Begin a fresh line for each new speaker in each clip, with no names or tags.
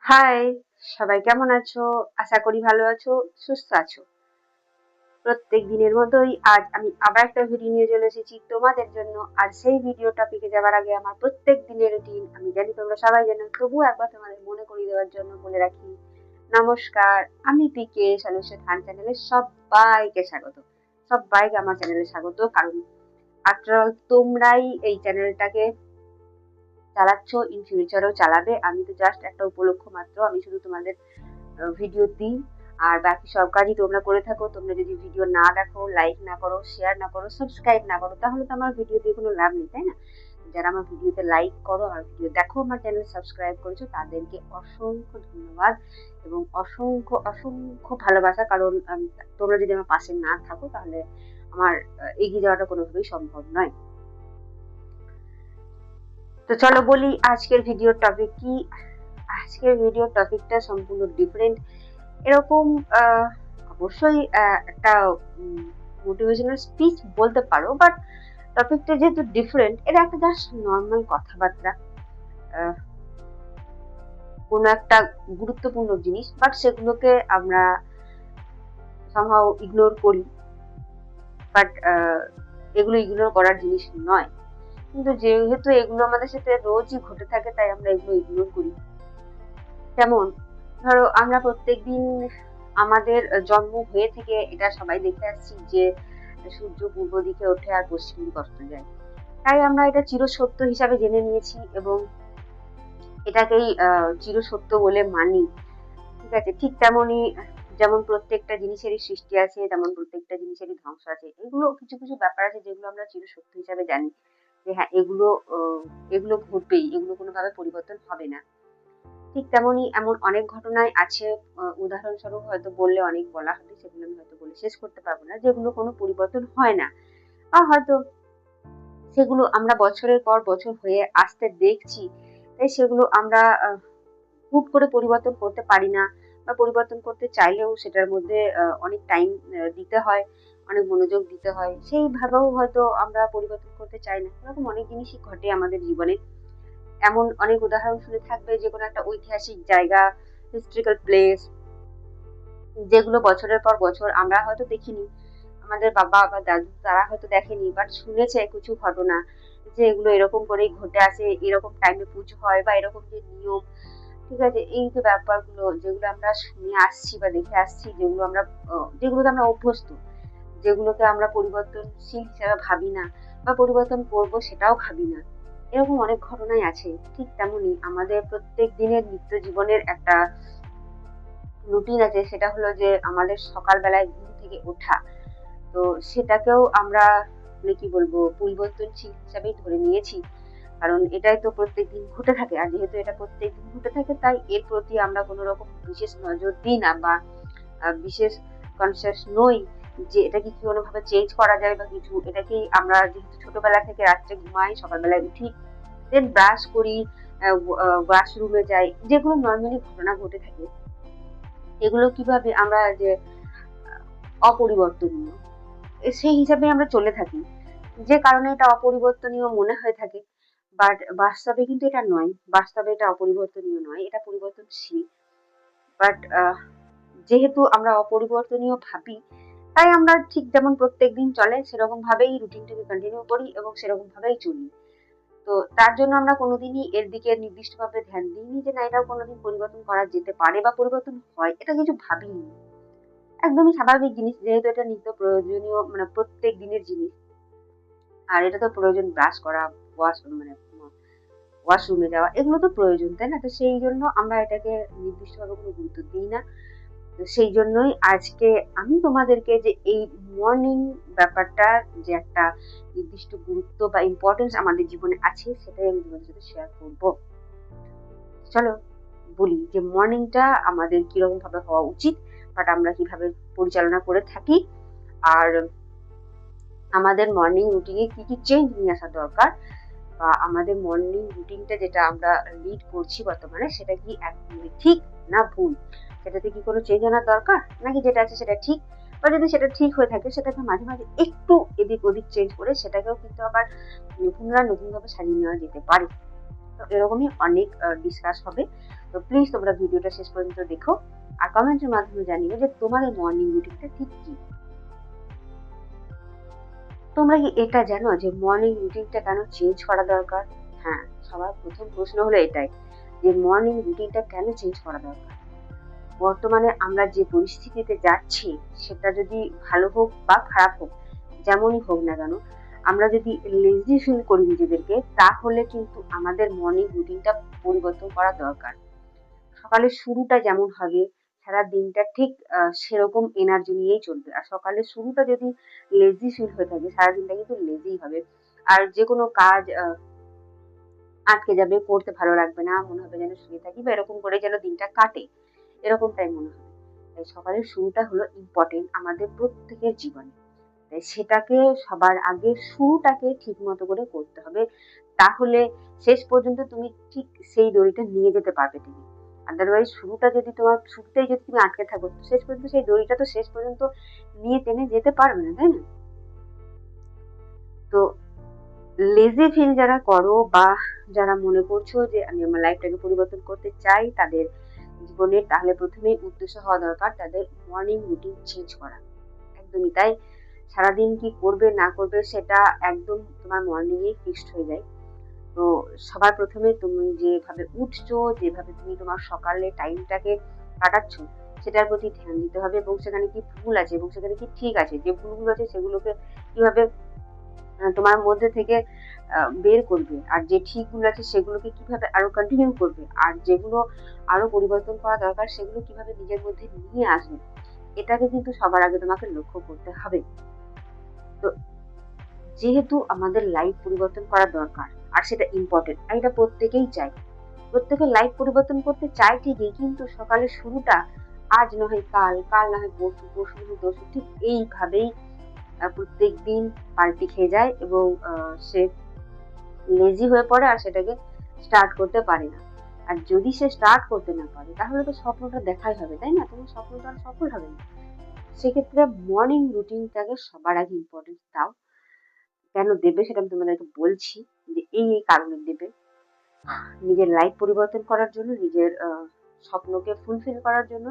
High, সবাই কেমন আছো? আশা করি ভালো আছো, সুস্থ আছো। প্রত্যেক দিনের মতোই আজ আমি আবার একটা ভিডিও নিয়ে চলে এসেছি তোমাদের জন্য। আর সেই ভিডিও টপিকে যাওয়ার আগে আমার প্রত্যেক দিনের রুটিন আমি জানি তোমরা সবাই জানো, তবুও একবার তোমাদের মনে করিয়ে দেওয়ার জন্য বলে রাখি। নমস্কার, আমি পিকে সলিউশন ফান চ্যানেলে সবাইকে স্বাগত। সবাইকে আমার চ্যানেলে স্বাগত, কারণ আফটার অল তোমরাই এই চ্যানেলটাকে চালাচ্ছ, ইন ফিউচারেও চালাবে। আমি তো জাস্ট একটা উপলক্ষ মাত্র, আমি শুধু তোমাদের ভিডিও দিই আর বাকি সব কাজই তোমরা করে থাকো। তোমরা যদি ভিডিও না দেখো, লাইক না করো, শেয়ার না করো, সাবস্ক্রাইব না করো, তাহলে তো আমার ভিডিও দিয়ে কোনো লাভ নেই, তাই না? যারা আমার ভিডিওতে লাইক করো, আমার ভিডিও দেখো, আমার চ্যানেল সাবস্ক্রাইব করেছো, তাদেরকে অসংখ্য ধন্যবাদ এবং অসংখ্য অসংখ্য ভালোবাসা। কারণ তোমরা যদি আমার পাশে না থাকো তাহলে আমার এগিয়ে যাওয়াটা কোনোভাবেই সম্ভব নয়। তো চলো বলি আজকের ভিডিওর টপিক কি। আজকের ভিডিওর টপিকটা সম্পূর্ণ ডিফারেন্ট। এরকম অবশ্যই একটা মোটিভেশনাল স্পিচ বলতে পারো, বাট টপিকটা যেহেতু ডিফারেন্ট, এটা একটা জাস্ট নর্মাল কথাবার্তা, কোনো একটা গুরুত্বপূর্ণ জিনিস, বাট সেগুলোকে আমরা সামহাও ইগনোর করি। বাট এগুলো ইগনোর করার জিনিস নয়, কিন্তু যেহেতু এগুলো আমাদের সাথে রোজই ঘটে থাকে, তাই আমরা এগুলো ইগনোর করি। যেমন ধরো, আমরা প্রত্যেকদিন আমাদের জন্ম হয়ে থেকে এটা সবাই দেখে আসছি যে সূর্য পূর্ব দিকে ওঠে আর পশ্চিম দিকে অস্ত যায়। তাই আমরা এটা চিরসত্য হিসাবে জেনে নিয়েছি এবং এটাকেই চিরসত্য বলে মানি। ঠিক আছে, ঠিক তেমনই যেমন প্রত্যেকটা জিনিসেরই সৃষ্টি আছে, তেমন প্রত্যেকটা জিনিসেরই ধ্বংস আছে। এগুলো কিছু কিছু ব্যাপার আছে যেগুলো আমরা চিরসত্য হিসাবে জানি যে হ্যাঁ, এগুলো এগুলো ঘটবেই, এগুলো কোনোভাবে পরিবর্তন হবে না। ঠিক তেমনই এমন অনেক ঘটনাই আছে, উদাহরণস্বরূপ হয়তো বললে অনেক বলা হবে, সেগুলো আমি হয়তো বলে শেষ করতে পারবো না, যেগুলো কোনো পরিবর্তন হয় না, বা হয়তো সেগুলো আমরা বছরের পর বছর হয়ে আসতে দেখছি, তাই সেগুলো আমরা হুট করে পরিবর্তন করতে পারি না, বা পরিবর্তন করতে চাইলেও সেটার মধ্যে অনেক টাইম দিতে হয়, অনেক মনোযোগ দিতে হয়। সেইভাবেও হয়তো আমরা পরিবর্তন করতে চাই না। এরকম অনেক জিনিসই ঘটে আমাদের জীবনে। এমন অনেক উদাহরণ শুনে থাকবে যে কোনো একটা ঐতিহাসিক জায়গা, হিস্ট্রিক্যাল প্লেস, যেগুলো বছরের পর বছর আমরা হয়তো দেখিনি, আমাদের বাবা বা দাদু তারা হয়তো দেখেনি, বাট শুনেছে কিছু ঘটনা যে এগুলো এরকম করেই ঘটে আসে, এরকম টাইমে পুজো হয় বা এরকম যে নিয়ম। ঠিক আছে, এই যে ব্যাপারগুলো যেগুলো আমরা শুনে আসছি বা দেখে আসছি, যেগুলোতে আমরা অভ্যস্ত, যেগুলোকে আমরা পরিবর্তনশীল হিসেবে ভাবি না বা পরিবর্তন করব সেটাও ভাবি না, এরকম অনেক ঘটনাই আছে। ঠিক তেমনি আমাদের প্রত্যেক দিনের নিত্য জীবনের একটা রুটিন আছে, সেটা হলো যে আমাদের সকালবেলায় ঘুম থেকে ওঠা। তো সেটাকেও আমরা মানে কি বলবো, পরিবর্তনশীল হিসাবেই ধরে নিয়েছি, কারণ এটাই তো প্রত্যেকদিন ঘটে থাকে। আর যেহেতু এটা প্রত্যেকদিন ঘটে থাকে, তাই এর প্রতি আমরা কোনো রকম বিশেষ নজর দিই না বা বিশেষ কনসিয়াস নই যে এটাকে কি কোনোভাবে চেঞ্জ করা যায় বা কিছু। এটাকেই আমরা যেহেতু ছোটবেলা থেকে রাত্রে ঘুমাই, সকালবেলায় উঠি, দেন ব্রাশ করি, ওয়াশরুমে যাই, যেগুলো নর্মালি ঘটনা ঘটে থাকে, এগুলো কিভাবে আমরা যে অপরিবর্তনীয় সেই হিসাবে আমরা চলে থাকি, যে কারণে এটা অপরিবর্তনীয় মনে হয়ে থাকে। বাট বাস্তবে কিন্তু এটা নয়, বাস্তবে এটা অপরিবর্তনীয় নয়, এটা পরিবর্তনশীল। বাট যেহেতু আমরা অপরিবর্তনীয় ভাবি, তাই আমরা ঠিক যেমন প্রত্যেকদিন চলে সেরকম ভাবেই রুটিনটাকে কন্টিনিউ করি এবং সেরকম ভাবেই চলি। তো তার জন্য আমরা কোনোদিনই এর দিকে নির্দিষ্টভাবে ধ্যান দিইনি যে না, এটাও কোনোদিন পরিবর্তন করা যেতে পারে বা পরিবর্তন হয়, এটা কিছু ভাবিনি। একদমই স্বাভাবিক জিনিস, যেহেতু এটা নিত্য প্রয়োজনীয়, মানে প্রত্যেক দিনের জিনিস। আর এটা তো প্রয়োজন, ব্রাশ করা, মানে ওয়াশরুমে যাওয়া, এগুলো তো প্রয়োজন, তাই না? তো সেই জন্য আমরা এটাকে নির্দিষ্টভাবে কোনো গুরুত্ব দিই না। তো সেই জন্যই আজকে আমি তোমাদেরকে যে এই মর্নিং ব্যাপারটা যে একটা নির্দিষ্ট গুরুত্ব বা ইম্পর্টেন্স আমাদের জীবনে আছে, সেটাই আমি তোমাদের সাথে শেয়ার করব। চলো বলি যে মর্নিংটা আমাদের কিরকম ভাবে হওয়া উচিত, বাট আমরা কিভাবে পরিচালনা করে থাকি, আর আমাদের মর্নিং রুটিনে কি কি চেঞ্জ নিয়ে আসা দরকার, বা আমাদের মর্নিং রুটিনটা যেটা আমরা লিড করছি বর্তমানে, সেটা কি একদমই ঠিক না ভুল, সেটাতে কি কোনো চেঞ্জ আনার দরকার, নাকি যেটা আছে সেটা ঠিক। বা যদি সেটা ঠিক হয়ে থাকে, সেটাকে মাঝে মাঝে একটু এদিক ওদিক চেঞ্জ করে সেটাকেও কিন্তু আবার পুনরায় নতুন ভাবে সাজিয়ে নেওয়া যেতে পারে। তো এরকমই অনেক ডিসকাস হবে। তো প্লিজ তোমরা ভিডিওটা শেষ পর্যন্ত দেখো আর কমেন্টের মাধ্যমে জানিও যে তোমাদের মর্নিং রুটিনটা ঠিক কি। তোমরা কি এটা জানো যে মর্নিং রুটিনটা কেন চেঞ্জ করা দরকার? হ্যাঁ, সবার প্রথম প্রশ্ন হলো এটাই যে মর্নিং রুটিনটা কেন চেঞ্জ করা দরকার। বর্তমানে আমরা যে পরিস্থিতিতে যাচ্ছি সেটা যদি ভালো হোক বা খারাপ হোক, যেমনই হোক না কেন, আমরা যদি লেজি ফিল করি নিজেদেরকে, তাহলে কিন্তু আমাদের মর্নিং রুটিনটা পরিবর্তন করা দরকার। সকালের শুরুটা যেমন হবে, সারা দিনটা ঠিক সেরকম এনার্জি নিয়েই চলবে। আর সকালের শুরুটা যদি লেজি ফিল হয়ে থাকে, সারা দিনটা কিন্তু লেজিই হবে। আর যে কোনো কাজ আটকে যাবে, করতে ভালো লাগবে না, মনে হবে যেন শুয়ে থাকি বা এরকম করে যেন দিনটা কাটে, এরকমটাই মনে হবে। তাই সকালের শুরুটা হলো ইম্পর্টেন্ট আমাদের প্রত্যেকের জীবনে। তাই সেটাকে সবার আগে শুরুটাকে ঠিক মতো করে করতে হবে, তাহলে শেষ পর্যন্ত তুমি ঠিক সেই দড়িটা নিয়ে যেতে পারবে তুমি। আদারওয়াইজ শুরুটা যদি তোমার শুরুতেই যদি তুমি আটকে থাকো, শেষ পর্যন্ত সেই দড়িটা তো শেষ পর্যন্ত নিয়ে টেনে যেতে পারবে না, তাই না? তো লেজি ফিল যারা করো বা যারা মনে করছো যে আমি আমার লাইফটাকে পরিবর্তন করতে চাই তাদের জীবনের, তাহলে প্রথমেই উদ্দেশ্য হওয়া দরকার তাদের মর্নিং রুটিন চেঞ্জ করা। একদমই তাই। সারাদিন কি করবে না করবে সেটা একদম তোমার মর্নিংয়েই ফিক্সড হয়ে যায়। তো সবার প্রথমে তুমি যেভাবে উঠছো, যেভাবে তুমি তোমার সকালে টাইমটাকে কাটাচ্ছ, সেটার প্রতি ধ্যান দিতে হবে এবং সেখানে কি ভুল আছে এবং সেখানে কি ঠিক আছে, যে ভুলগুলো আছে সেগুলোকে কিভাবে তোমার মধ্যে থেকে বের করবে, আর যে ঠিকগুলো আছে সেগুলোকে কিভাবে আরো কন্টিনিউ করবে, আর যেগুলো আরো পরিবর্তন করা দরকার সেগুলো কিভাবে নিজের মধ্যে নিয়ে আসবে, এটাকে কিন্তু সবার আগে তোমাকে লক্ষ্য করতে হবে। তো যেহেতু আমাদের লাইফ পরিবর্তন করা দরকার আর সেটা ইম্পর্টেন্ট, আর এটা প্রত্যেকেই চায়, প্রত্যেকের লাইফ পরিবর্তন করতে চায় ঠিকই, কিন্তু সকালের শুরুটা আজ না হয় কাল, কাল না হয় পরশু, পরশু না হয় তরশু, ঠিক এইভাবেই প্রত্যেক দিন পাল্টি খেয়ে যায় এবং সে লেজি হয়ে পড়ে আর সেটাকে স্টার্ট করতে পারে না। আর যদি সে স্টার্ট করতে না পারে তাহলে তো স্বপ্নটা দেখাই হবে, তাই না? তোমার স্বপ্নটা আর সফল হবে না। সেক্ষেত্রে মর্নিং রুটিনটাকে সবার আগে ইম্পর্টেন্স দাও। কেন দেবে সেটা আমি তোমাদেরকে বলছি, যে এই কারণে দেবে। নিজের লাইফ পরিবর্তন করার জন্য, নিজের স্বপ্নকে ফুলফিল করার জন্য,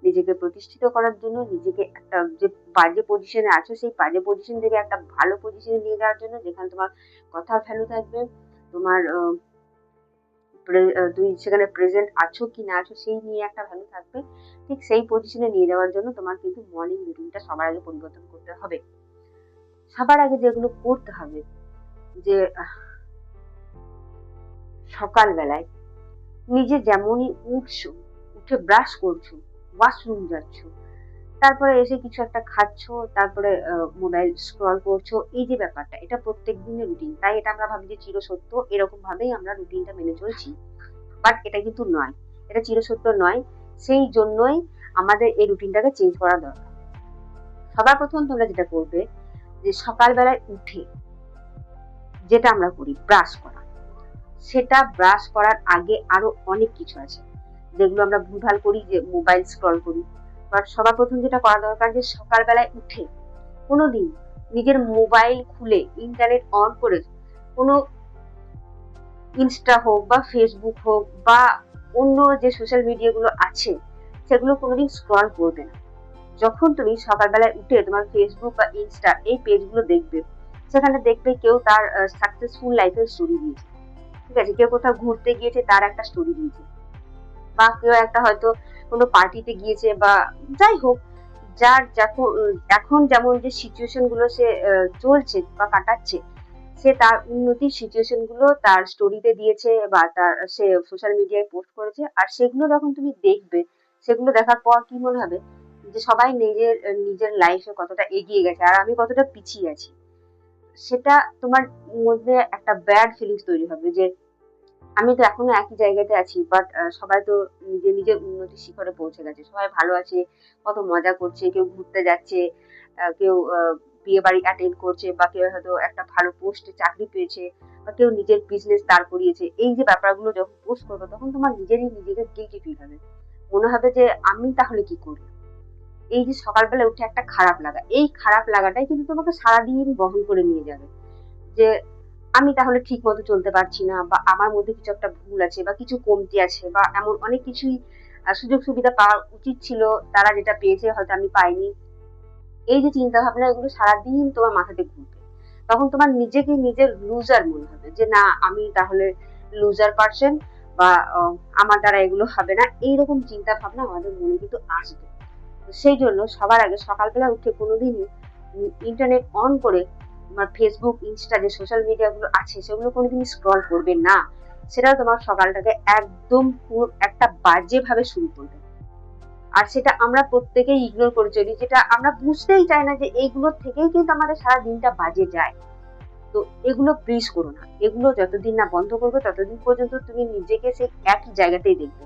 নিজেকে প্রতিষ্ঠিত করার জন্য, নিজেকে একটা যে বাজে পজিশনে আছো সেই বাজে পজিশন থেকে একটা ভালো পজিশনে নিয়ে যাওয়ার জন্য, যেখানে তোমার কথার ভ্যালু থাকবে, তোমার তুমি সেখানে প্রেজেন্ট আছো কি না আছো সেই নিয়ে একটা ভ্যালু থাকবে, ঠিক সেই পজিশনে নিয়ে যাওয়ার জন্য তোমার কিন্তু মর্নিং রুটিনটা সবার আগে পরিবর্তন করতে হবে। সবার আগে যেগুলো করতে হবে, যে সকালবেলায় নিজে যেমনই উঠছো, উঠে ব্রাশ করছো, ওয়াশরুম যাচ্ছ, তারপরে এসে কিছু একটা খাচ্ছ, তারপরে মোবাইল স্ক্রল করছো, এই যে ব্যাপারটা, এটা প্রত্যেক দিনের রুটিন। তাই এটা আমরা ভাবি যে চিরসত্য, এরকম ভাবেই আমরা রুটিনটা মেনে চলছি, বাট এটা কিন্তু নয়, এটা চিরসত্য নয়। সেই জন্যই আমাদের এই রুটিনটাকে চেঞ্জ করা দরকার। সবার প্রথম তোমরা যেটা করবে, যে সকালবেলায় উঠে যেটা আমরা করি ব্রাশ করা, সেটা ব্রাশ করার আগে আরো অনেক কিছু আছে যেগুলো আমরা ভুলভাল করি, যে মোবাইল স্ক্রল করি। বাট সবার প্রথম যেটা করা দরকার, যে সকালবেলায় উঠে কোনোদিন নিজের মোবাইল খুলে ইন্টারনেট অন করে কোনো ইনস্টা হোক বা ফেসবুক হোক বা অন্য যে সোশ্যাল মিডিয়াগুলো আছে সেগুলো কোনোদিন স্ক্রল করবে না। যখন তুমি সকালবেলায় উঠে তোমার ফেসবুক বা ইনস্টা এই পেজগুলো দেখবে, সেখানে দেখবে কেউ তার সাকসেসফুল লাইফের স্টোরি দিয়েছে, ঠিক আছে, কেউ কোথাও ঘুরতে গিয়েছে তার একটা স্টোরি দিয়েছে, বা কেউ একটা হয়তো কোনো পার্টিতে গিয়েছে, বা যাই হোক, যার এখন যেমন যে সিচুয়েশন গুলো সে চলছে বা কাটাচ্ছে, সে তার উন্নতির সিচুয়েশন গুলো তার স্টোরিতে দিয়েছে বা তার সে সোশ্যাল মিডিয়ায় পোস্ট করেছে। আর সেগুলো যখন তুমি দেখবে, সেগুলো দেখার পর কি মনে হবে, যে সবাই নিজের নিজের লাইফে কতটা এগিয়ে গেছে আর আমি কতটা পিছিয়ে আছি। সেটা তোমার মধ্যে একটা ব্যাড ফিলিংস তৈরি হবে, যে আমি তো এখনো একই জায়গাতে আছি, বাট সবাই তো নিজের নিজের উন্নতির শিখরে পৌঁছে গেছে, সবাই ভালো আছে, কত মজা করছে, কেউ ঘুরতে যাচ্ছে, কেউ বিয়ে বাড়ি অ্যাটেন্ড করছে, বা কেউ হয়তো একটা ভালো পোস্টে চাকরি পেয়েছে, বা কেউ নিজের বিজনেস দাঁড় করিয়েছে। এই যে ব্যাপারগুলো যখন পোস্ট করবে তখন তোমার নিজেরই নিজেকে গিল্টি ফিল হবে, মনে হবে যে আমি তাহলে কি করি। এই যে সকালবেলা উঠে একটা খারাপ লাগা, এই খারাপ লাগাটাই কিন্তু তোমাকে সারাদিন বহন করে নিয়ে যাবে, যে আমি তাহলে ঠিক মতো চলতে পারছি না, বা আমার মধ্যে কিছু একটা ভুল আছে, বা কিছু কমতি আছে, বা এমন অনেক কিছুই সুযোগ সুবিধা পাওয়া উচিত ছিল, তারা যেটা পেয়েছে হয়তো আমি পাইনি। এই যে চিন্তা ভাবনা, এগুলো সারাদিন তোমার মাথাতে ঘুরবে। তখন তোমার নিজেকে নিজের লুজার মনে হবে, যে না আমি তাহলে লুজার পার্সন, বা আমার দ্বারা এগুলো হবে না, এইরকম চিন্তা ভাবনা আমাদের মনে কিন্তু আসবে। তো সেই জন্য সবার আগে সকালবেলা উঠে কোনোদিনই ইন্টারনেট অন করে তোমার ফেসবুক, ইনস্টা যে সোশ্যাল মিডিয়া গুলো আছে সেগুলো কোনোদিনই স্ক্রল করবে না। সেটা তোমার সকালটাকে একদম পুরো একটা বাজে ভাবে শুরু করবে। আর সেটা আমরা প্রত্যেকেই ইগনোর করে চলি, যেটা আমরা বুঝতেই চাই না যে এইগুলোর থেকেই কিন্তু আমাদের সারা দিনটা বাজে যায়। তো এগুলো প্লিজ করো না। এগুলো যতদিন না বন্ধ করবে ততদিন পর্যন্ত তুমি নিজেকে সেই একই জায়গাতেই দেখবে।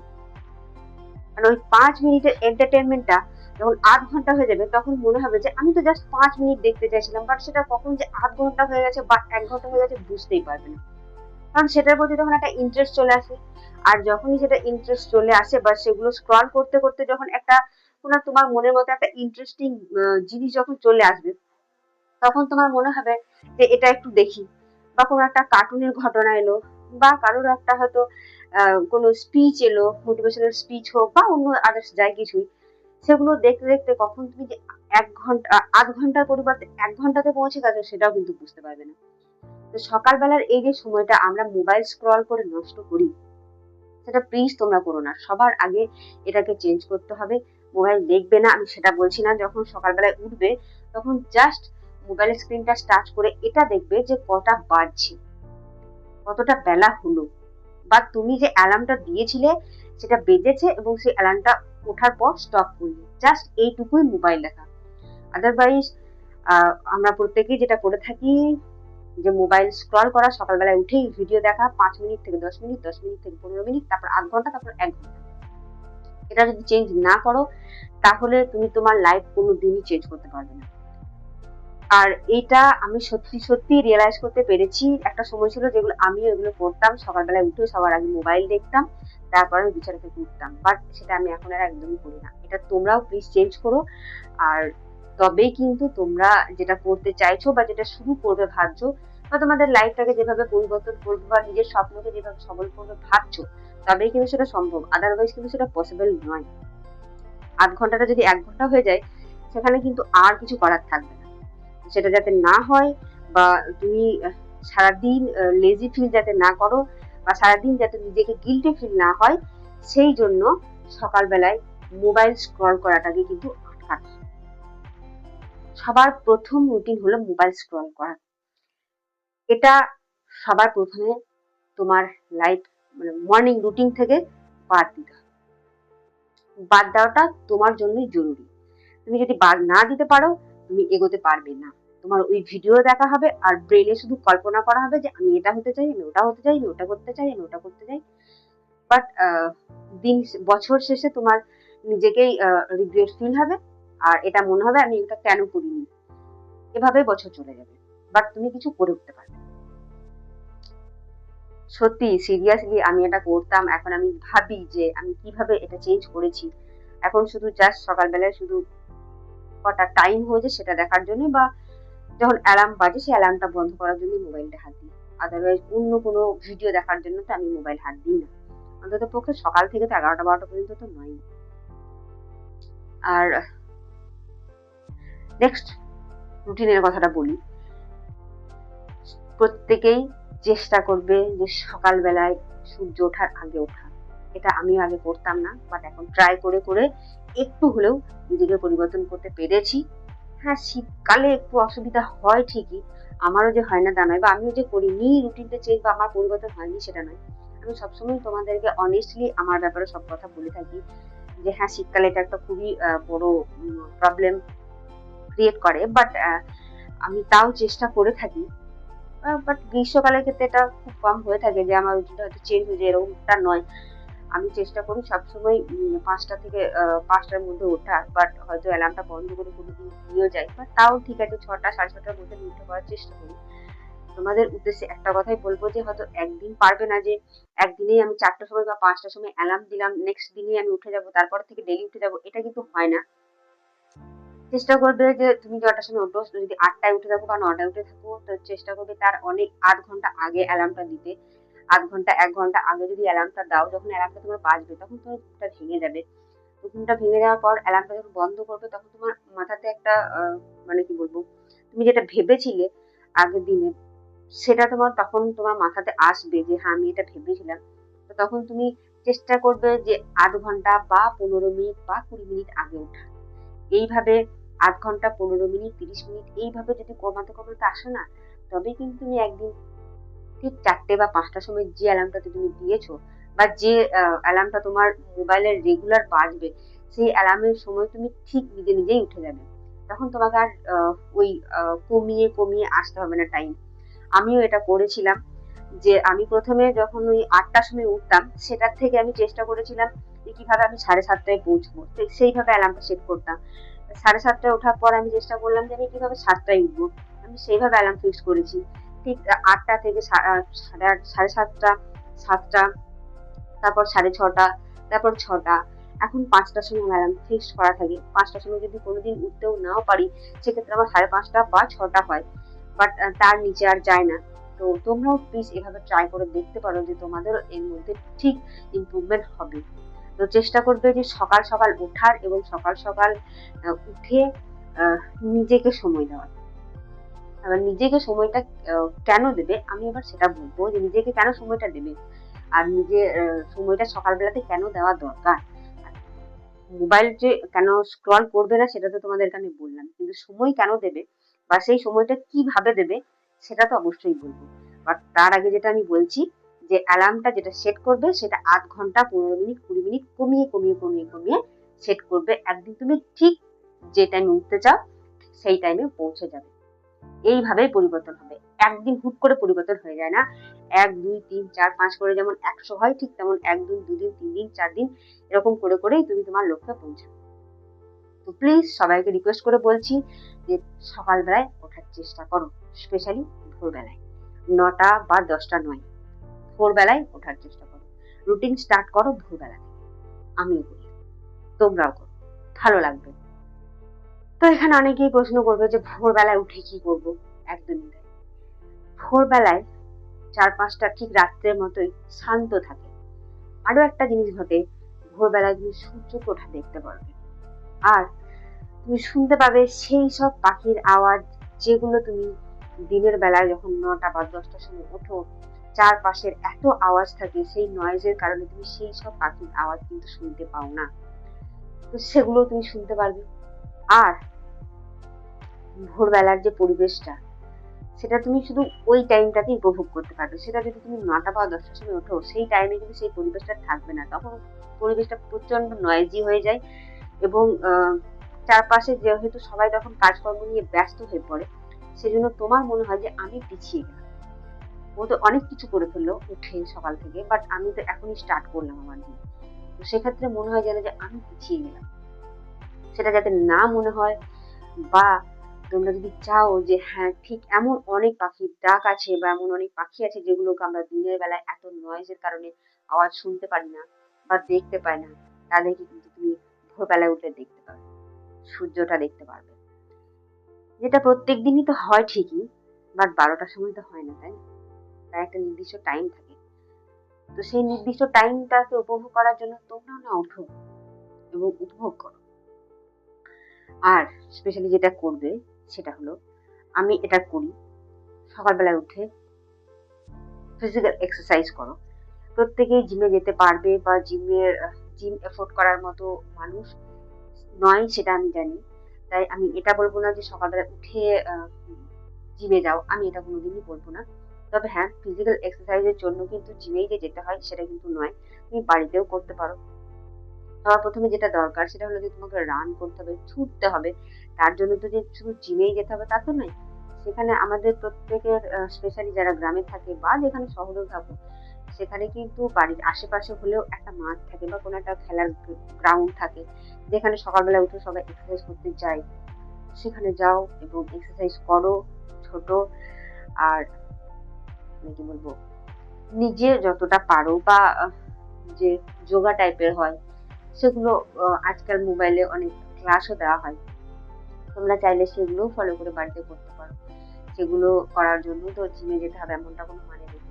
কারণ ওই 5 মিনিটের এন্টারটেনমেন্টটা যখন 8 ঘন্টা হয়ে যাবে, তখন মনে হবে যে আমি তো জাস্ট 5 মিনিট দেখতে চাইছিলাম, বাট সেটা কখন যে 8 ঘন্টা হয়ে গেছে বা 1 ঘন্টা হয়ে গেছে বুঝতেই পারবে না। কারণ সেটার প্রতি তখন একটা ইন্টারেস্ট চলে আসে। আর যখনই সেটা ইন্টারেস্ট চলে আসে, বা সেগুলো স্ক্রল করতে করতে যখন একটা কোনো তোমার মনের মধ্যে একটা ইন্টারেস্টিং জিনিস যখন চলে আসবে, তখন তোমার মনে হবে যে এটা একটু দেখি। বা কোনো একটা কার্টুনের ঘটনা এলো, বা কারোর একটা হয়তো কোনো স্পিচ এলো, মোটিভেশনাল স্পিচ হোক বা অন্য আদার্স যাই কিছুই, সেগুলো দেখতে দেখতে কখন তুমি যে 1 ঘন্টা 8 ঘন্টার পরিবর্তে 1 ঘন্টাতে পৌঁছে গেছো সেটাও কিন্তু বুঝতে পারবে না। তো সকালবেলার এই যে সময়টা আমরা মোবাইল স্ক্রল করে নষ্ট করি, সেটা প্লিজ তোমরা করো না। সবার আগে এটাকে চেঞ্জ করতে হবে। মোবাইল দেখবে না আমি সেটা বলছি না, যখন সকালবেলায় উঠবে তখন জাস্ট মোবাইলের স্ক্রিনটা টাচ করে এটা দেখবে যে কটা বাজছে, কতটা বেলা হলো, বা তুমি যে অ্যালার্মটা দিয়েছিলে সেটা বেজেছে এবং সেই অ্যালার্মটা ওঠার পর স্টপ করলে, জাস্ট এইটুকুই মোবাইল দেখা। আদারওয়াইজ আমরা প্রত্যেকেই যেটা করে থাকি, যে মোবাইল স্ক্রল করা, সকালবেলায় উঠেই ভিডিও দেখা 5 মিনিট থেকে 10 মিনিট, 10 মিনিট থেকে 15 মিনিট, তারপর 8 ঘন্টা, তারপর 1 ঘন্টা। এটা যদি চেঞ্জ না করো তাহলে তুমি তোমার লাইফ কোনো দিনই চেঞ্জ করতে পারবে না। আর এটা আমি সত্যি সত্যি রিয়েলাইজ করতে পেরেছি। একটা সময় ছিল যেগুলো আমিও এগুলো করতাম, সকালবেলায় উঠে সবার আগে মোবাইল দেখতাম, তারপরে বিছানা থেকে উঠতাম, বাট সেটা আমি এখন আর একদমই করি না। এটা তোমরাও প্লিজ চেঞ্জ করো। আর তবেই কিন্তু তোমরা যেটা করতে চাইছো বা যেটা শুরু করবে ভাবছো, বা তোমাদের লাইফটাকে যেভাবে পরিবর্তন করবে বা নিজের স্বপ্নকে যেভাবে সবল করবে ভাবছো, তবেই কিন্তু সেটা সম্ভব। আদারওয়াইজ কিন্তু সেটা পসিবল নয়। 8 ঘন্টাটা যদি 1 ঘন্টা হয়ে যায়, সেখানে কিন্তু আর কিছু করার থাকবে না। সেটা যাতে না হয়, বা তুমি সারাদিন লেজি ফিল যাতে না করো, বা সারাদিন যাতে নিজেকে গিল্টি ফিল না হয়, সেই জন্য সকালবেলায় মোবাইল স্ক্রল করাটাকে কিন্তু আটকাতে হবে। সবার প্রথম রুটিন হলো মোবাইল স্ক্রল করা। এটা সবার প্রথমে তোমার লাইফ, মানে মর্নিং রুটিন থেকে বাদ দিতে হবে। বাদ দেওয়াটা তোমার জন্যই জরুরি। তুমি যদি বাদ না দিতে পারো, তুমি এগোতে পারবে না। তোমার ওই ভিডিও দেখা হবে আর ব্রেনে শুধু কল্পনা করা হবে যে আমি এটা হতে চাই, আমি ওটা হতে চাই, আমি ওটা করতে চাই, আমি ওটা করতে চাই। বাট দিন বছর শেষে তোমার নিজেকেই রিগ্রেট ফিল হবে, আর এটা মনে হবে আমি এটা কেন করিনি। এভাবে বছর চলে যাবে, বাট তুমি কিছু করে উঠতে পারবে। সত্যি সিরিয়াসলি আমি এটা করতাম, এখন আমি ভাবি যে আমি কিভাবে এটা চেঞ্জ করেছি। এখন শুধু জাস্ট সকালবেলায় শুধু কটা টাইম হয়েছে সেটা দেখার জন্য, বা যখন অ্যালার্ম বাজে সেই অ্যালার্মটা বন্ধ করার জন্য মোবাইলটা হাত দিই। আদারওয়াইজ অন্য কোনো ভিডিও দেখার জন্য তো আমি মোবাইল হাত দিই না। অন্তত পক্ষে সকাল থেকে তো 11টা 12টা পর্যন্ত তো নয়। আর নেক্সট রুটিনের কথাটা বলি। প্রত্যেকেই চেষ্টা করবে যে সকালবেলায় সূর্য ওঠার আগে ওঠা। এটা আমিও আগে করতাম না, বাট এখন ট্রাই করে করে একটু হলেও নিজেকে পরিবর্তন করতে পেরেছি। হ্যাঁ, শীতকালে একটু অসুবিধা হয় ঠিকই, আমারও যে হয় না তা নয়, বা আমিও যে করিনি রুটিনটা চেঞ্জ বা আমার পরিবর্তন হয়নি সেটা নয়। আমি সবসময় তোমাদেরকে অনেস্টলি আমার ব্যাপারে সব কথা বলে থাকি, যে হ্যাঁ শীতকালে এটা একটা খুবই বড় প্রবলেম ক্রিয়েট করে, বাট আমি তাও চেষ্টা করে থাকি। বাট গ্রীষ্মকালের ক্ষেত্রে এটা খুব কম হয়ে থাকে যে আমার রুটিনটা হয়তো চেঞ্জ হয়ে যায়, এরকমটা নয়। আমি চেষ্টা করি সবসময় 5টা থেকে 5টার মধ্যে ওঠার, বাট হয়তো অ্যালার্মটা বন্ধ করে কোনোদিন ঘুমিয়েও যাই, বাট তাও ঠিক আছে 6টা 6:30টার মধ্যে আমি উঠে পড়ার চেষ্টা করি। তোমাদের উদ্দেশ্যে একটা কথাই বলবো, যে হয়তো একদিন পারবে না যে একদিনেই আমি 4টার সময় বা 5টার সময় অ্যালার্ম দিলাম, নেক্সট দিনেই আমি উঠে যাবো, তারপর থেকে ডেলি উঠে যাবো, এটা কিন্তু হয় না। চেষ্টা করবে যে তুমি যটার সময় ওঠো, যদি 8টায় উঠে থাকো বা 9টায় উঠে থাকো, তো চেষ্টা করবে তার অনেক 8 ঘন্টা আগে অ্যালার্মটা দিতে। 8 ঘন্টা 1 ঘন্টা আগে যদি অ্যালার্মটা দাও, যখন অ্যালার্মটা তোমার বাজবে তখন তোমার ঘুমটা ভেঙে যাবে। তো ঘুমটা ভেঙে যাওয়ার পর অ্যালার্মটা যখন বন্ধ করবে, তখন তোমার মাথাতে একটা মানে কি বলবো, তুমি যেটা ভেবেছিলে আগের দিনে, সেটা তখন তোমার মাথাতে আসবে যে হ্যাঁ আমি এটা ভেবেছিলাম। তো তখন তুমি চেষ্টা করবে যে 8 ঘন্টা বা 15 মিনিট বা 20 মিনিট আগে ওঠা। এইভাবে 8 ঘন্টা, 15 মিনিট, 30 মিনিট এইভাবে যদি কমাতে কমাতে আসো না, তবে কিন্তু তুমি একদিন ঠিক 4টে বা 5টার সময় যে অ্যালার্মটা তুমি দিয়েছো, বা যে অ্যালার্মটা তোমার মোবাইলের রেগুলার বাজবে, সেই অ্যালার্মের সময় তুমি ঠিক নিজে নিজেই উঠে যাবে। তখন তোমাকে আর ওই কমিয়ে কমিয়ে আসতে হবে না টাইম। আমিও এটা করেছিলাম, যে আমি প্রথমে যখন ওই 8টার সময় উঠতাম, সেটার থেকে আমি চেষ্টা করেছিলাম যে কিভাবে আমি 7:30টায় পৌঁছবো, সেইভাবে অ্যালার্মটা সেট করতাম। 7:30টায় ওঠার পর আমি চেষ্টা করলাম যে আমি কিভাবে 7টায় উঠবো, আমি সেইভাবে অ্যালার্ম ফিক্স করেছি। ঠিক 8টা থেকে 8:30, 7:30, 7টা, তারপর 6:30, তারপর 6টা। এখন 5টার সময় অ্যালার্ম ফিক্সড করা থাকে। 5টার সময় যদি কোনোদিন উঠতেও নাও পারি, সেক্ষেত্রে আমার 5:30 বা 6টা হয়, বাট তার নিচে আর যায় না। তো তোমরাও প্লিজ এভাবে ট্রাই করে দেখতে পারো, যে তোমাদেরও এর মধ্যে ঠিক ইমপ্রুভমেন্ট হবে। তো চেষ্টা করবে যে সকাল সকাল ওঠার, এবং সকাল সকাল উঠে নিজেকে সময় দেওয়ার। আবার নিজেকে সময়টা কেন দেবে, আমি এবার সেটা বলবো, যে নিজেকে কেন সময়টা দেবে, আর নিজের সময়টা সকালবেলাতে কেন দেওয়া দরকার। মোবাইল যে কেন স্ক্রল করবে না, সেটা তো তোমাদেরকে আমি বললাম, কিন্তু সময় কেন দেবে বা সেই সময়টা কিভাবে দেবে, সেটা তো অবশ্যই বলবো। বাট তার আগে যেটা আমি বলছি, যে অ্যালার্মটা যেটা সেট করবে, সেটা 8 ঘন্টা, 15 মিনিট, 20 মিনিট কমিয়ে কমিয়ে কমিয়ে কমিয়ে সেট করবে। একদিন তুমি ঠিক যে টাইমে উঠতে চাও, সেই টাইমে পৌঁছে যাবে। এইভাবেই পরিবর্তন হবে। একদিন হুট করে পরিবর্তন হয়ে যায় না। 1, 2, 3, 4, 5 করে যেমন 100 হয়, ঠিক তেমন 1 দিন, 2 দিন, 3 দিন, 4 দিন এরকম করে করেই তুমি তোমার লক্ষ্যে পৌঁছাবে। তো প্লিজ সবাইকে রিকোয়েস্ট করে বলছি, যে সকালবেলায় ওঠার চেষ্টা করো, স্পেশালি ভোরবেলায়। 9টা বা 10টা নয়, ভোরবেলায় ওঠার চেষ্টা করো। রুটিন স্টার্ট করো ভোরবেলা থেকে। আমিও করি, তোমরাও করো, ভালো লাগবে। তো এখানে অনেকেই প্রশ্ন করবে যে ভোরবেলায় উঠে কি করবো? একদমই তাই। ভোরবেলায় 4-5টা ঠিক রাত্রের মতোই শান্ত থাকে। আরো একটা জিনিস ঘটে, ভোরবেলায় তুমি সূর্যকে ওঠা দেখতে পারবে। আর তুমি শুনতে পাবে সেই সব পাখির আওয়াজ, যেগুলো তুমি দিনের বেলায় যখন 9টা বা 10টার সময় ওঠো, চারপাশের এত আওয়াজ থাকে, সেই নয়েজের কারণে তুমি সেই সব পাখির আওয়াজ কিন্তু শুনতে পাও না। তো সেগুলো তুমি শুনতে পারবে। আর ভোরবেলার যে পরিবেশটা, সেটা তুমি শুধু ওই টাইমটাতেই উপভোগ করতে পারবে। সেটা যদি তুমি 9টা বা 10টার সময় ওঠো, সেই টাইমে কিন্তু সেই পরিবেশটা থাকবে না। তখন পরিবেশটা প্রচন্ড নয়েজি হয়ে যায়, এবং চারপাশে যেহেতু সবাই তখন কাজকর্ম নিয়ে ব্যস্ত হয়ে পড়ে, সেজন্য তোমার মনে হয় যে আমি পিছিয়ে গেলাম। ও তো অনেক কিছু করে ফেললো উঠে সকাল থেকে, বাট আমি তো এখনই স্টার্ট করলাম আমার দিন। তো সেক্ষেত্রে মনে হয় যেন যে আমি পিছিয়ে গেলাম। সেটা যাতে না মনে হয়, বা তোমরা যদি চাও যে হ্যাঁ ঠিক এমন অনেক পাখির ডাক আছে, বা এমন অনেক পাখি আছে যেগুলোকে আমরা দিনের বেলায় এত নয়েজের কারণে আওয়াজ শুনতে পারি না বা দেখতে পাই না, তাদেরকে কিন্তু তুমি ভোরবেলায় উঠে দেখতে পাবে, সূর্যটা দেখতে পারবে। যেটা প্রত্যেক দিনই তো হয় ঠিকই, বাট 12টার সময় তো হয় না, তাই না? তার একটা নির্দিষ্ট টাইম থাকে। তো সেই নির্দিষ্ট টাইমটাকে উপভোগ করার জন্য তোমরাও না ওঠো এবং উপভোগ করো। আর স্পেশালি যেটা করবে, সেটা হলো, আমি এটা করি, সকালবেলায় উঠে ফিজিক্যাল এক্সারসাইজ করো। প্রত্যেকেই জিমে যেতে পারবে, বা জিম এফোর্ড করার মতো মানুষ নয়, সেটা আমি জানি। তাই আমি এটা বলবো না যে সকালবেলা উঠে জিমে যাও, আমি এটা কোনোদিনই বলবো না। তবে হ্যাঁ, ফিজিক্যাল এক্সারসাইজের জন্য কিন্তু জিমেই যে যেতে হয় সেটা কিন্তু নয়, তুমি বাড়িতেও করতে পারো। সবার প্রথমে যেটা দরকার, সেটা হলো যে তোমাকে রান করতে হবে, ছুটতে হবে। তার জন্য তো যে শুধু জিমেই যেতে হবে তা তো নয়। সেখানে আমাদের প্রত্যেকের স্পেশালি যারা গ্রামে থাকে বা যেখানে শহরেও থাকো, সেখানে কিন্তু বাড়ির আশেপাশে হলেও একটা মাঠ থাকে বা কোনো একটা খেলার গ্রাউন্ড থাকে, যেখানে সকালবেলা উঠে সবাই এক্সারসাইজ করতে যায়। সেখানে যাও এবং এক্সারসাইজ করো। ছোট আর কি বলবো, নিজে যতটা পারো, বা যে যোগা টাইপের হয়, সেগুলো আজকাল মোবাইলে অনেক ক্লাসও দেওয়া হয়। তোমরা চাইলে সেগুলো ফলো করে বাড়িতে করতে পারো। সেগুলো করার জন্য তো জিমে যেতে হবে এমনটা কোনো মানে নেই।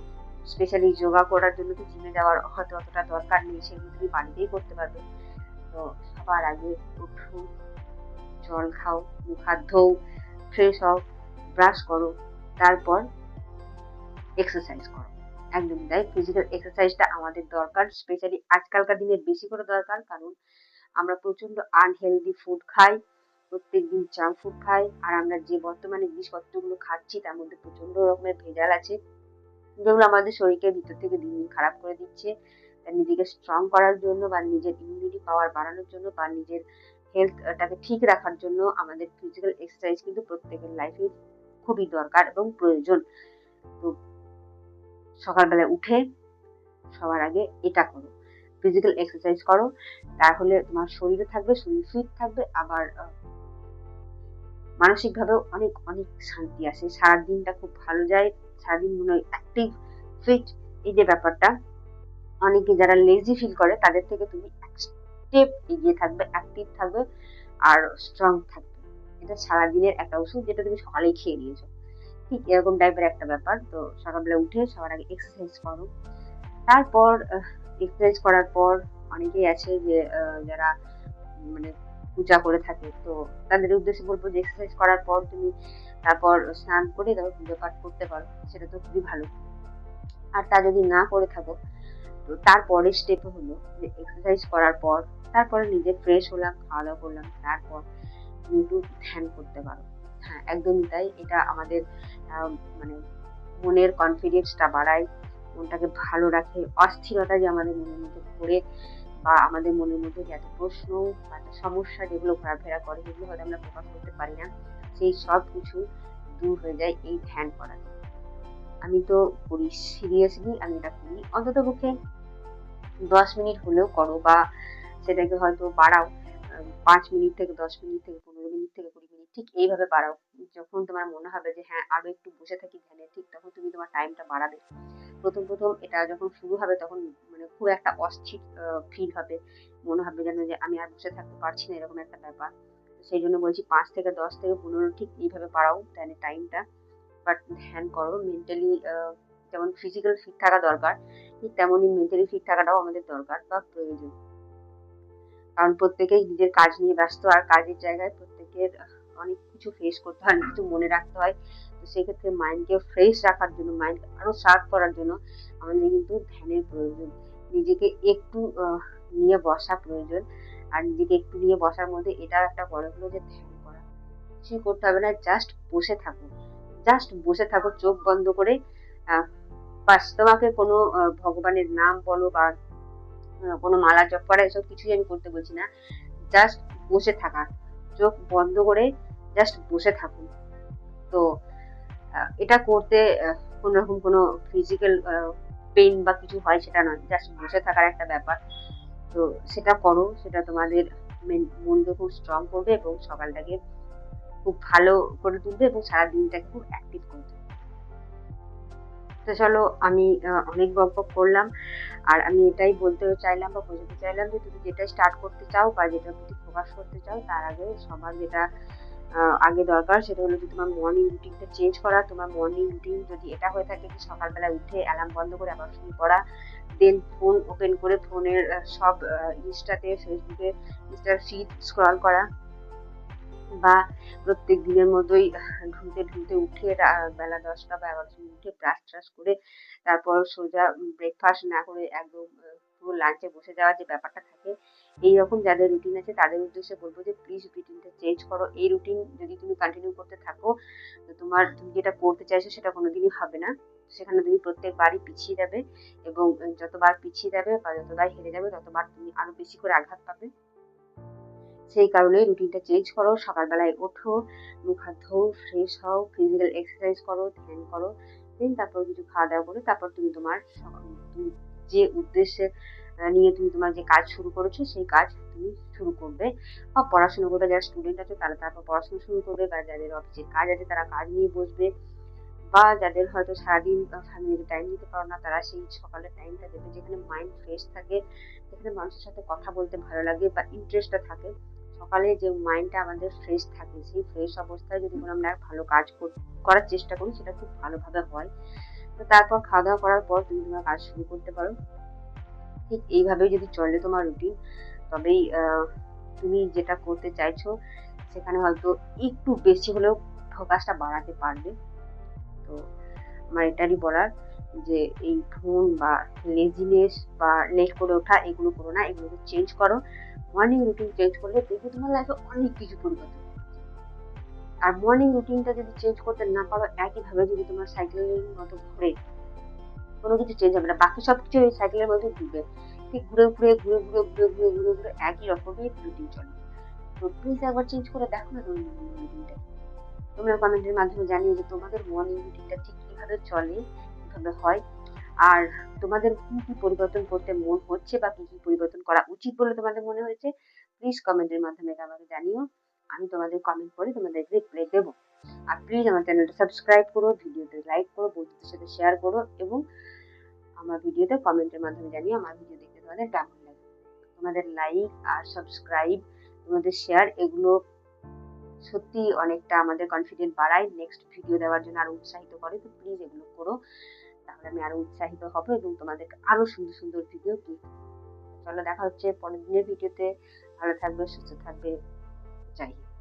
স্পেশালি যোগা করার জন্য তো জিমে যাওয়ার হয়তো অতটা দরকার নেই, সেগুলো তুমি বাড়িতেই করতে পারবে। তো সবার আগে উঠো, জল খাও, মুখ হাত ধোও, ফ্রেশ হও, ব্রাশ করো, তারপর এক্সারসাইজ করো। একদমই তাই, ফিজিক্যাল এক্সারসাইজটা আমাদের দরকার, স্পেশালি আজকালকার দিনে বেশি করে দরকার। কারণ আমরা প্রচন্ড আনহেলদি ফুড খাই, প্রত্যেকদিন জাঙ্ক ফুড খাই, আর আমরা যে বর্তমানে জিনিসপত্রগুলো খাচ্ছি তার মধ্যে প্রচন্ড রকমের ভেজাল আছে, যেগুলো আমাদের শরীরকে ভিতর থেকে দিন দিন খারাপ করে দিচ্ছে। নিজেকে স্ট্রং করার জন্য বা নিজের ইমিউনিটি পাওয়ার বাড়ানোর জন্য বা নিজের হেলথটাকে ঠিক রাখার জন্য আমাদের ফিজিক্যাল এক্সারসাইজ কিন্তু প্রত্যেকের লাইফে খুবই দরকার এবং প্রয়োজন। তো সকালবেলা উঠে সবার আগে এটা করো, ফিজিক্যাল এক্সারসাইজ করো। তাহলে তোমার শরীরও থাকবে, শরীর ফিট থাকবে, আবার মানসিকভাবেও অনেক অনেক শান্তি আসে, সারাদিনটা খুব ভালো যায়, সারাদিন মনে হয় অ্যাক্টিভ, ফিট। এই যে ব্যাপারটা, অনেকে যারা লেজি ফিল করে তাদের থেকে তুমি এক স্টেপ এগিয়ে থাকবে, অ্যাক্টিভ থাকবে আর স্ট্রং থাকবে। এটা সারাদিনের একটা ওষুধ, যেটা তুমি সকালেই খেয়ে নিয়েছো, ঠিক এরকম টাইপের একটা ব্যাপার। তো সকালবেলা উঠে সবার আগে এক্সারসাইজ করো। তারপর এক্সারসাইজ করার পর অনেকেই আছে যে যারা মানে পূজা করে থাকে, তো তাদের উদ্দেশ্যে বলবো যে এক্সারসাইজ করার পর তুমি তারপর স্নান করে তারপর পুজো পাঠ করতে পারো, সেটা তো খুবই ভালো। আর তা যদি না করে থাকো, তো তারপরের স্টেপ হলো যে এক্সারসাইজ করার পর তারপরে নিজে ফ্রেশ হলাম, খাওয়া দাওয়া করলাম, তারপর তুমি একটু ধ্যান করতে পারো। হ্যাঁ, একদমই তাই, এটা আমাদের মানে মনের কনফিডেন্সটা বাড়ায়, মনটাকে ভালো রাখে। অস্থিরতা যে আমাদের মনের মধ্যে ঘোরে বা আমাদের মনের মধ্যে যে এত প্রশ্ন বা এত সমস্যা যেগুলো ঘোরাফেরা করে, যেগুলো হয়তো আমরা প্রকাশ করতে পারি না, সেই সব কিছু দূর হয়ে যায় এই ধ্যান করাতে। আমি তো করি, সিরিয়াসলি আমি এটা করি। অন্তত পক্ষে 10 মিনিট হলেও করো, বা সেটাকে হয়তো বাড়াও, 5 মিনিট থেকে 10 মিনিট থেকে 15 মিনিট থেকে 20 মিনিট, ঠিক এইভাবে বাড়াও। যখন তোমার মনে হবে যে হ্যাঁ আরো একটু বসে থাকি ধ্যানে, ঠিক তখন তুমি তোমার টাইমটা বাড়াবে। প্রথম প্রথম এটা যখন শুরু হবে তখন মানে খুব একটা অস্থির ফিল হবে, মনে হবে যেন যে আমি আর বসে থাকতে পারছি না, এরকম একটা ব্যাপার। সেই জন্য বলছি 5 থেকে 10 থেকে 15 ঠিক এইভাবে বাড়াও ধ্যানের টাইমটা। বাট ধ্যান করো মেন্টালি, যেমন ফিজিক্যাল ফিট থাকা দরকার, ঠিক তেমনই মেন্টালি ফিট থাকাটাও আমাদের দরকার বা প্রয়োজন। কারণ প্রত্যেকেই নিজের কাজ নিয়ে ব্যস্ত, আর কাজের জায়গায় প্রত্যেকের অনেক কিছু ফেস করতে হয়, অনেক কিছু মনে রাখতে হয়। তো সেক্ষেত্রে মাইন্ডকে ফ্রেশ রাখার জন্য, মাইন্ড আরো শার্প করার জন্য আমাদের কিন্তু ধ্যানের প্রয়োজন। নিজেকে একটু নিয়ে বসা প্রয়োজন। আর নিজেকে একটু নিয়ে বসার মধ্যে এটা একটা বড় হলো যে ধ্যান করা। কিছুই করতে হবে না, জাস্ট বসে থাকো, জাস্ট বসে থাকো চোখ বন্ধ করে। বাস তোমাকে কোনো ভগবানের নাম বলো বা কোনো মালা জপ করা, এসব কিছুই আমি করতে বলছি না। জাস্ট বসে থাকা, চোখ বন্ধ করে জাস্ট বসে থাকুন। তো এটা করতে কোনো রকম কোনো ফিজিক্যাল পেইন বা কিছু হয় সেটা নয়, জাস্ট বসে থাকার একটা ব্যাপার। তো সেটা করো, সেটা তোমাদের মনকে খুব স্ট্রং করবে এবং সকালটাকে খুব ভালো করে তুলবে এবং সারা দিনটাকে খুব অ্যাক্টিভ করে তুলবে। তো চলো, আমি অনেক বকবক করলাম, আর আমি এটাই বলতে চাইলাম বা বোঝাতে চাইলাম যে তুমি যেটা স্টার্ট করতে চাও বা যেটার প্রতি ফোকাস করতে চাও, তার আগে সবার যেটা আগে দরকার সেটা হলো যে তোমার মর্নিং রুটিনটা চেঞ্জ করা। তোমার মর্নিং রুটিন যদি এটা হয়ে থাকে যে সকালবেলা উঠে অ্যালার্ম বন্ধ করে আবার শুরু করা, দেন ফোন ওপেন করে ফোনের সব ইনস্টাতে, ফেসবুকে ইনস্টার ফিড স্ক্রল করা, বা প্রত্যেক দিনের মতোই ঢুলতে ঢুলতে উঠে বেলা 10টা বা 11টার সময় উঠে ব্রাশ ট্রাশ করে তারপর সোজা ব্রেকফাস্ট না করে একদম পুরো লাঞ্চে বসে যাওয়ার যে ব্যাপারটা থাকে, এইরকম যাদের রুটিন আছে তাদের উদ্দেশ্যে বলবো যে প্লিজ রুটিনটা চেঞ্জ করো। এই রুটিন যদি তুমি কন্টিনিউ করতে থাকো, তো তুমি যেটা করতে চাইছো সেটা কোনোদিনই হবে না। সেখানে তুমি প্রত্যেকবারই পিছিয়ে যাবে, এবং যতবার পিছিয়ে যাবে বা যতবার হেরে যাবে ততবার তুমি আরো বেশি করে আঘাত পাবে। সেই কারণে রুটিনটা চেঞ্জ করো, সকালবেলায় ওঠো, মুখ হাত ধোও, ফ্রেশ হও, ফিজিক্যাল এক্সারসাইজ করো, ধ্যান করো, দেন তারপর কিছু খাওয়া দাওয়া করে তারপর তুমি তোমার তুমি যে উদ্দেশ্যে নিয়ে তুমি তোমার যে কাজ শুরু করেছো সেই কাজ তুমি শুরু করবে বা পড়াশোনা করবে। যারা স্টুডেন্ট আছে তারা তারপর পড়াশোনা শুরু করবে, বা যাদের অফিসের কাজ আছে তারা কাজ নিয়ে বসবে, বা যাদের হয়তো সারাদিন ফ্যামিলিকে টাইম দিতে পারো না তারা সেই সকালের টাইমটা দেবে যেখানে মাইন্ড ফ্রেশ থাকে, যেখানে মানুষের সাথে কথা বলতে ভালো লাগে বা ইন্টারেস্টটা থাকে। সকালে যে মাইন্ডটা আমাদের ফ্রেশ থাকে, সেই ফ্রেশ অবস্থায় যদি কোনো আমরা ভালো কাজ করার চেষ্টা করি, সেটা খুব ভালোভাবে হয়। তো তারপর খাওয়া দাওয়া করার পর তুমি তোমার কাজ শুরু করতে পারো। ঠিক এইভাবেই যদি চলে তোমার রুটিন, তবেই তুমি যেটা করতে চাইছো সেখানে হয়তো একটু বেশি হলেও ফোকাসটা বাড়াতে পারবে। তো আমার এটারই বলার যে এই ফোন বা লেজিনেস বা লেট করে ওঠা এগুলো করো না, এগুলোকে চেঞ্জ করো। মর্নিং রুটিন চেঞ্জ করলে দেখবে তোমার লাইফে অনেক কিছু পরিবর্তন হচ্ছে। আর মর্নিং রুটিনটা যদি চেঞ্জ করতে না পারো, একইভাবে যদি তোমার সাইকেলের মতো ঘুরে, কোনো কিছু চেঞ্জ হবে না, বাকি সব কিছু ওই সাইকেলের মধ্যে ঘুরবে, ঠিক ঘুরে ঘুরে ঘুরে ঘুরে ঘুরে ঘুরে ঘুরে ঘুরে একই রকমই রুটিন চলবে। তো প্লিজ একবার চেঞ্জ করে দেখো না তোমার মর্নিং রুটিনটা। তোমরা কমেন্টের মাধ্যমে জানিও যে তোমাদের মর্নিং রুটিনটা ঠিক কিভাবে চলে, কিভাবে হয়, আর তোমাদের কি কি পরিবর্তন করতে মন হচ্ছে বা কি কি পরিবর্তন করা উচিত বলে তোমাদের মনে হয়েছে। প্লিজ কমেন্টের মাধ্যমে এটা আমাকে জানিও। আমি তোমাদের কমেন্ট করে তোমাদের রিপ্লাই দেবো। আর প্লিজ আমার চ্যানেলটা সাবস্ক্রাইব করো, ভিডিওতে লাইক করো, বন্ধুদের সাথে শেয়ার করো, এবং আমার ভিডিওতে কমেন্টের মাধ্যমে জানিও আমার ভিডিও দেখতে তোমাদের কেমন লাগে। তোমাদের লাইক আর সাবস্ক্রাইব, তোমাদের শেয়ার, এগুলো সত্যি অনেকটা আমাদের কনফিডেন্ট বাড়ায়, নেক্সট ভিডিও দেওয়ার জন্য আরো উৎসাহিত করে। তো প্লিজ এগুলো করো, তাহলে আমি আরো উৎসাহিত হব এবং তোমাদেরকে আরো সুন্দর সুন্দর ভিডিও দিই। চলো দেখা হচ্ছে পরের দিনের ভিডিওতে। ভালো থাকবে, সুস্থ থাকবে। জয় হিন্দ।